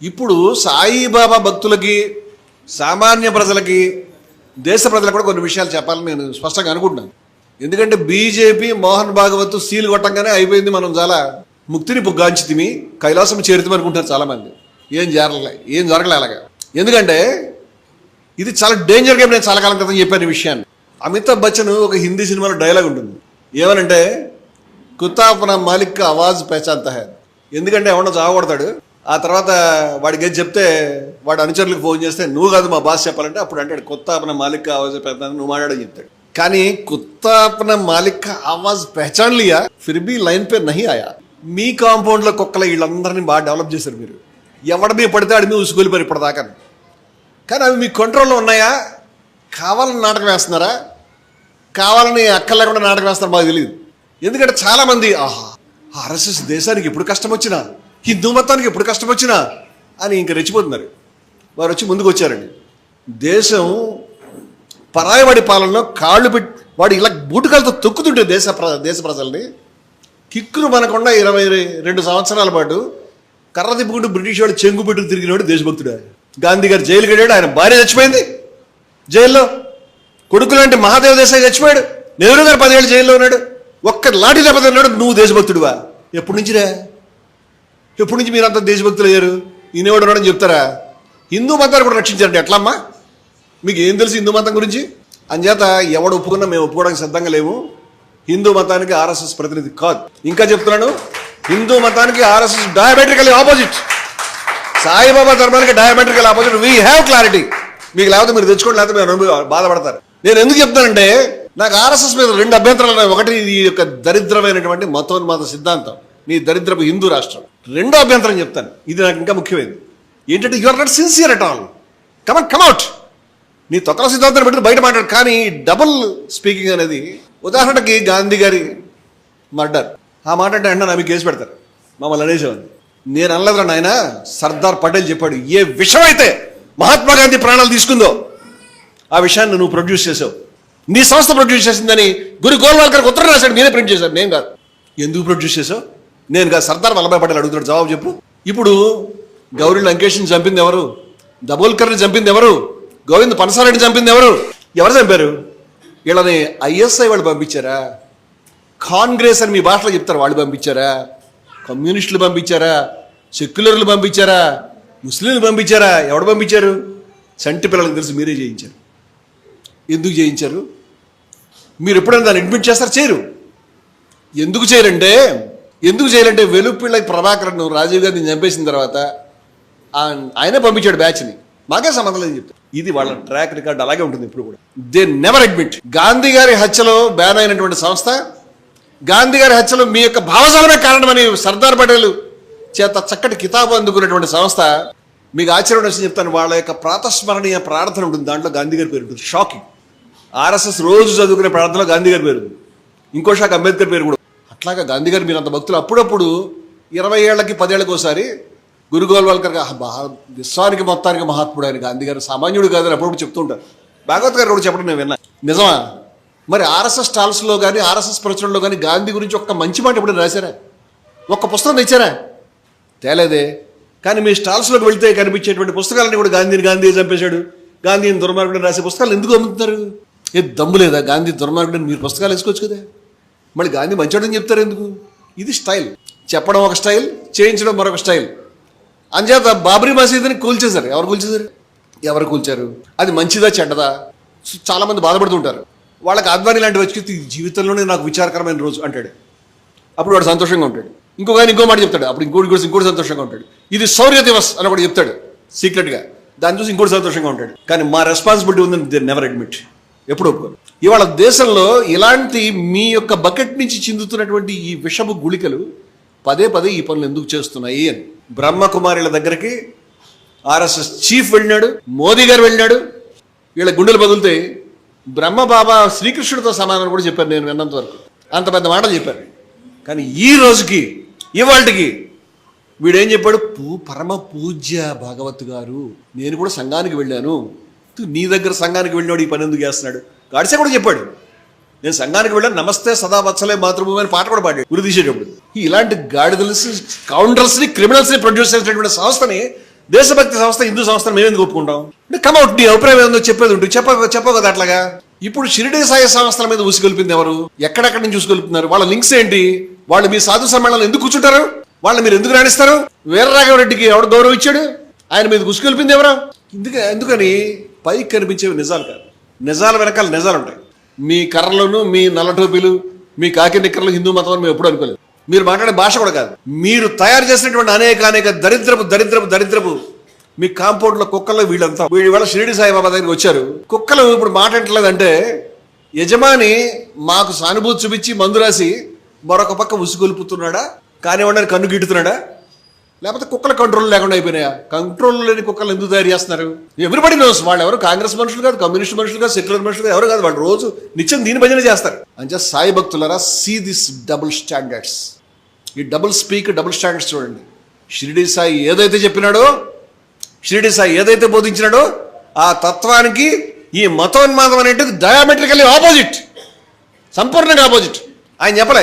ఇప్పుడు సాయిబాబా భక్తులకి, సామాన్య ప్రజలకి, దేశ ప్రజలకు కూడా కొన్ని విషయాలు చెప్పాలని నేను స్పష్టంగా అనుకుంటున్నాను. ఎందుకంటే బీజేపీ మోహన్ భాగవత్ సీలు కొట్టంగానే అయిపోయింది, మనం చాలా ముక్తిని పుగ్గాంచితిమి, కైలాసం చేరుతాం అనుకుంటారు చాలామంది. ఏం జరగలే అలాగా. ఎందుకంటే ఇది చాలా డేంజర్ గేమ్. నేను చాలా కాలం క్రితం చెప్పాను ఈ విషయాన్ని. అమితాబ్ బచ్చన్ ఒక హిందీ సినిమాలో డైలాగ్ ఉంటుంది, ఏమనంటే కుత్తా అప్నా మాలిక్ కా ఆవాజ్ పెహచాన్తా హై. ఎందుకంటే ఎవడో చావగొడతాడు, ఆ తర్వాత వాడికి ఏది చెప్తే వాడు అనుచరులకు ఫోన్ చేస్తే నువ్వు కాదు మా బాస్ చెప్పాలంటే అప్పుడు అంటాడు కుత్తా అప్నా మాలిక్ కా ఆవాజ్ పెహచాన్, నువ్వు మాట్లాడని చెప్తాడు. కానీ కుత్తా అప్నా మాలిక్ కా ఆవాజ్ పెహచాన్ లియా ఫిర్ భీ లైన్ పే నహీ ఆయా. మీ కాంపౌండ్లో కుక్కల వీళ్ళందరినీ బాగా డెవలప్ చేశారు మీరు. ఎవడి మీద పడితే ఆడి మీద ఉసుగొలిపారు ఇప్పటిదాకా. కానీ అవి మీ కంట్రోల్లో ఉన్నాయా? కావాలని నాటకం వేస్తున్నారా? కావాలని అక్కర్ లేకుండా నాటకం వేస్తున్నారా మాకు తెలియదు. ఎందుకంటే చాలామంది ఆర్ఎస్ఎస్ దేశానికి ఎప్పుడు కష్టం వచ్చినా, హిందూ మతానికి ఎప్పుడు కష్టం వచ్చినా అని ఇంక రెచ్చిపోతున్నారు. వారు వచ్చి ముందుకు వచ్చారండి. దేశం పరాయవాడి పాలనలో కాళ్ళు పెట్టి వాడు ఇలా బూటుకాలతో తొక్కుతుంటే దేశ ప్రజల్ని కిక్కులు మనకుండా 22 సంవత్సరాల పాటు కర్ర తిప్పుకుంటూ బ్రిటిష్ వాడు చెంగు పెట్టుకు తిరిగినవాడు దేశభక్తుడు. గాంధీ గారు జైలుకి వెళ్ళాడు, ఆయన భార్య చచ్చిపోయింది జైల్లో, కొడుకు లాంటి మహాదేవ దేశాయి చచ్చిపోయాడు, నెహ్రూ గారు 10 ఏళ్ళు జైల్లో ఉన్నాడు, ఒక్క లాఠీ లేకపోతే ఉన్నాడు. నువ్వు దేశభక్తుడువా? ఎప్పటి నుంచిరా? ఎప్పటి నుంచి మీరంతా దేశభక్తులు అయ్యారు? ఈయనవాడు ఉన్నాడని చెప్తారా? హిందూ మతాన్ని కూడా రక్షించారంటే ఎట్లమ్మా? మీకు ఏం తెలుసు హిందూ మతం గురించి? అంచేత ఎవడు ఒప్పుకున్నా మేము ఒప్పుకోవడానికి సిద్ధంగా లేవు. హిందూ మతానికి ఆర్ఎస్ఎస్ ప్రతినిధి కాదు. ఇంకా చెప్తున్నాను, హిందూ మతానికి ఆర్ఎస్ఎస్ డయామెట్రికల్లీ ఆపోజిట్, సాయిబాబా ధర్మానికి diametrical opposite. We have clarity. మీకు లేకపోతే మీరు తెచ్చుకోండి, లేకపోతే మీరు బాధపడతారు. నేను ఎందుకు చెప్తానంటే నాకు ఆర్ఎస్ఎస్ మీద 2 అభ్యంతరాలు ఉన్నాయి. ఒకటి, ఈ యొక్క దరిద్రమైనటువంటి మతోన్మాద సిద్ధాంతం, నీ దరిద్రపు హిందూ రాష్ట్రం. 2వ అభ్యంతరం చెప్తాను, ఇది నాకు ఇంకా ముఖ్యమైనది. ఏంటంటే you are not sincere at all. కమ్అట్. నీ తొక్కల సిద్ధాంతాన్ని పెట్టి బయట మాట్లాడు. కానీ డబుల్ స్పీకింగ్ అనేది, ఉదాహరణకి గాంధీ గారి మర్డర్, ఆ మాట అంటే నా మీకు కేసు పెడతారు, మమ్మల్ని అనేసేవాడిని. నేను అనలేదురా నాయన, సర్దార్ పటేల్ చెప్పాడు. ఏ విషయం అయితే మహాత్మా గాంధీ ప్రాణాలు తీసుకుందో ఆ విషయాన్ని నువ్వు ప్రొడ్యూస్ చేసావు, నీ సంస్థ ప్రొడ్యూస్ చేసిందని గురు గోల్వాల్కర్కి ఉత్తరం రాశాడు, నేనే ప్రింట్ చేశాను. నేను కాదు. ఎందుకు ప్రొడ్యూస్ చేసావు? నేను కాదు, సర్దార్ వల్లభాయ్ పటేల్ అడుగుతాడు, జవాబు చెప్పు. ఇప్పుడు గౌరీ లంకేష్ని చంపింది ఎవరు? దబోల్కర్ని చంపింది ఎవరు? గోవింద్ పనసారెడ్డిని చంపింది ఎవరు? ఎవరు చంపారు? వీళ్ళని ఐఎస్ఐ వాళ్ళు పంపించారా? కాంగ్రెస్ అని మీ భాషలో చెప్తారు, వాళ్ళు పంపించారా? కమ్యూనిస్టులు పంపించారా? సెక్యులర్లు పంపించారా? ముస్లింలు పంపించారా? ఎవడు పంపించారు? చంటి పిల్లలకు తెలిసి మీరే చేయించారు. ఎందుకు చేయించారు? మీరు ఎప్పుడైనా దాన్ని అడ్మిట్ చేస్తారు? చేయరు. ఎందుకు చేయాలంటే వెలుపిళ్ళ ప్రభాకరన్ రాజీవ్ గాంధీని చంపేసిన తర్వాత ఆయనే పంపించాడు బ్యాచ్ని, మాకే సంబంధం లేదని చెప్తారు. ఇది వాళ్ళ ట్రాక్ రికార్డ్, అలాగే ఉంటుంది ఇప్పుడు కూడా. They never admit. గాంధీ గారి హత్యలో బ్యాన్ అయినటువంటి సంస్థ, గాంధీ గారి హత్యలో మీ యొక్క భావజాలమే కారణమని సర్దార్ పటేల్ చేత చక్కటి కితాబు అందుకున్నటువంటి సంస్థ, మీకు ఆశ్చర్యం వచ్చి చెప్తాను, వాళ్ళ యొక్క ప్రాతస్మరణీయ ప్రార్థన ఉంటుంది, దాంట్లో గాంధీ గారి పేరు ఉంటుంది. షాకింగ్. ఆర్ఎస్ఎస్ రోజు చదువుకునే ప్రార్థనలో గాంధీ గారి పేరు ఉంది, ఇంకో శాఖ అంబేద్కర్ పేరు కూడా. అట్లాగా గాంధీ గారు మీరు అంత భక్తులు. అప్పుడప్పుడు 20 ఏళ్ళకి 10 ఏళ్ళకి ఒకసారి గురు గోల్వాల్కర్ విశ్వానికి మొత్తానికి మహాత్ముడు ఆయన, గాంధీ గారు సామాన్యుడు కాదని అప్పుడప్పుడు చెప్తూ ఉంటారు. భాగవత్ గారు కూడా చెప్పడం నేను విన్నా. నిజమా? మరి ఆర్ఎస్ఎస్ స్టాల్స్లో కానీ ఆర్ఎస్ఎస్ ప్రచురణలో కానీ గాంధీ గురించి ఒక్క మంచి మాట ఎప్పుడు రాశారా? ఒక్క పుస్తకం తెచ్చారా? తేలేదే. కానీ మీ స్టాల్స్లోకి వెళ్తే కనిపించేటువంటి పుస్తకాలన్నీ కూడా గాంధీ చంపేశాడు, గాంధీని దుర్మార్గుడు రాసే పుస్తకాలు ఎందుకు అమ్ముతున్నారు? ఏ దమ్ము లేదా? గాంధీ దుర్మార్గుడు మీరు పుస్తకాలు వేసుకోవచ్చు కదా. మళ్ళీ గాంధీ మంచోడని చెప్తారు ఎందుకు? ఇది స్టైల్. చెప్పడం ఒక స్టైల్, చేయించడం మరొక స్టైల్. అంచేత బాబ్రీ మసీదుని కూల్చేశారు. ఎవరు కూల్చారు? అది మంచిదా చెడ్డదా? చాలామంది బాధపడుతుంటారు. వాళ్ళకి ఆద్వాని లాంటి వ్యక్తి జీవితంలోనే నాకు విచారకరమైన రోజు అంటాడు, అప్పుడు వాడు సంతోషంగా ఉంటాడు. ఇంకో మాట చెప్తాడు, అప్పుడు ఇంకోటి సంతోషంగా ఉంటాడు. ఇది శౌర్య దివస్ అని ఒకటి చెప్తాడు సీక్రెట్గా, దాన్ని చూసి ఇంకోటి సంతోషంగా ఉంటాడు. కానీ మా రెస్పాన్సిబిలిటీ ఉందని దే నెవర్ అడ్మిట్, ఎప్పుడు ఒప్పుకోరు. ఇవాళ దేశంలో ఇలాంటి మీ యొక్క బకెట్ నుంచి చిందుతున్నటువంటి ఈ విషపు గుళికలు పదే ఈ పనులు ఎందుకు చేస్తున్నాయి అని బ్రహ్మకుమారిల దగ్గరికి ఆర్ఎస్ఎస్ చీఫ్ వెళ్ళినాడు, మోదీ గారు వెళ్ళినాడు. వీళ్ళ గుండెలు పగులుతాయి. బ్రహ్మబాబా శ్రీకృష్ణుడితో సమానం కూడా చెప్పారు నేను విన్నంత వరకు, అంత పెద్ద మాటలు చెప్పారు. కానీ ఈ రోజుకి ఇవాళకి వీడేం చెప్పాడు? పరమ పూజ్య భాగవత్ గారు, నేను కూడా సంఘానికి వెళ్ళాను. నీ దగ్గర సంఘానికి వెళ్ళినాడు ఈ పని ఎందుకు చేస్తున్నాడు? గాడ్సే కూడా చెప్పాడు, నేను సంఘానికి వెళ్ళాను, నమస్తే సదా వత్సలే మాతృభూమి అని పాట కూడా పాడాడు ఉరి తీసేటప్పుడు. ఇలాంటి గాడిదల్స్, కౌంటర్స్ని, క్రిమినల్స్ని ప్రొడ్యూస్ చేసినటువంటి సంస్థని దేశభక్తి సంస్థ హిందూ సంస్థను మేము ఎందుకు ఒప్పుకుంటాం అంటే కమౌట్ నీ అభిప్రాయం ఏందో చెప్పేది ఉంటుంది చెప్పవు కదా అట్లాగా. ఇప్పుడు షిరిడి సాయి సంస్థల మీద ఉసిగొల్పింది ఎవరు? ఎక్కడెక్కడి నుంచి ఉసిగొల్పుతున్నారు? వాళ్ళ లింక్స్ ఏంటి? వాళ్ళు మీ సాధు సమ్మేళనాలు ఎందుకు కూర్చుంటారు? వాళ్ళని మీరు ఎందుకు రాణిస్తారు? వీరరాఘవరెడ్డికి ఎవడు గౌరవం ఇచ్చాడు? ఆయన మీద ఉసిగొల్పింది ఎవరు? ఎందుకని పైకి కనిపించేవి నిజాలు కాదు, నిజాల వెనకాల నిజాలు ఉంటాయి. మీ కర్రలను, మీ నల్ల టోపీలు, మీ కాకి నిక్కర్లు హిందూ మతం అని మేము ఎప్పుడు అనుకోలేదు. మీరు మాట్లాడే భాష కూడా కాదు. మీరు తయారు చేసినటువంటి అనేక దరిద్రపు మీ కాంపౌండ్లో కుక్కల్లో వీళ్ళంతా వీళ్ళ షిరిడి సాయిబాబా దగ్గరికి వచ్చారు. కుక్కలు ఇప్పుడు మాట్లాడలేదంటే యజమాని మాకు సానుభూతి చూపించి మందు రాసి మరొక పక్క ఉసుగొలుపుతున్నాడా, కానివ్వండి కన్ను గిట్టుతున్నాడా, లేకపోతే కుక్కల కంట్రోల్ లేకుండా అయిపోయినాయా? కంట్రోల్ లేని కుక్కలు ఎందుకు తయారు చేస్తున్నారు? Everybody knows. వాళ్ళు ఎవరు కాంగ్రెస్ మనుషులు కాదు, కమ్యూనిస్ట్ మనుషులు కాదు, సెక్యులర్ మనుషులు కాదు, ఎవరు కాదు. వాళ్ళు రోజు నిత్యం దీని భజన చేస్తారు. అంటే సాయి భక్తులారా, సీ దిస్ డబుల్ స్టాండర్డ్స్, ఈ డబుల్ స్పీక్, డబుల్ స్టాండర్డ్స్ చూడండి. షిరిడి సాయి ఏదైతే చెప్పినాడో, షిరిడి సాయి ఏదైతే బోధించినాడో ఆ తత్వానికి ఈ మతోన్మాదం అనేది డయామెట్రికల్లీ ఆపోజిట్, సంపూర్ణంగా ఆపోజిట్. ఆయన చెప్పలే.